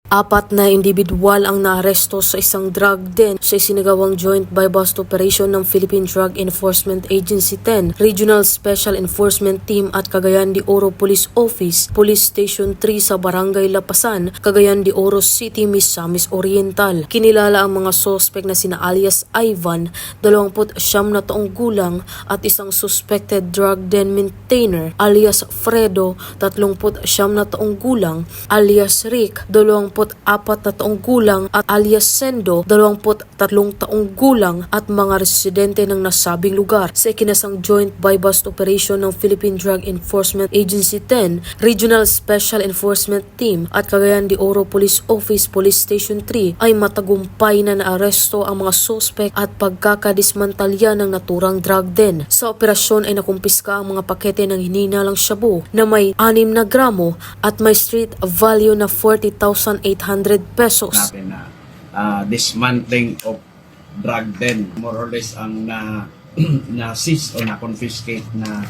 Apat na individual ang naaresto sa isang drug den sa isinagawang joint buy-bust operation ng Philippine Drug Enforcement Agency 10, Regional Special Enforcement Team at Cagayan de Oro Police Office, Police Station 3 sa Barangay Lapasan, Cagayan de Oro City, Misamis Oriental. Kinilala ang mga sospek na sina alias Ivan, 29 na taong gulang at isang suspected drug den maintainer alias Fredo, 39 na taong gulang, alias Rick, 24 na taong gulang at alias Sendo, 23 taong gulang at mga residente ng nasabing lugar sa ikinasang joint buy-bust operation ng Philippine Drug Enforcement Agency 10, Regional Special Enforcement Team at Cagayan de Oro Police Office, Police Station 3 ay matagumpay na naaresto ang mga suspect at pagkakadismantalya ng naturang drug den. Sa operasyon ay nakumpiska ang mga pakete ng hininalang shabu na may 6 na gramo at may street value na 40,800 pesos. Natin na dismantling of drug den, more or less ang na seize o na confiscate na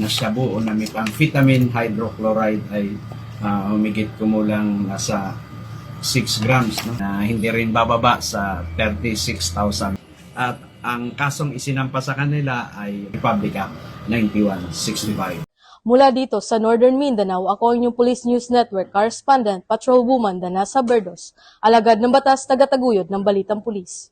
shabu o na methamphetamine hydrochloride ay humigit kumulang nasa 6 grams, no? Na hindi rin bababa sa 36,000. At ang kasong isinampa sa kanila ay Republic Act 9165. Mula dito sa Northern Mindanao, ako ang inyong Police News Network Correspondent Patrolwoman Danasa Berdos, alagad ng batas taga-taguyod ng Balitang Pulis.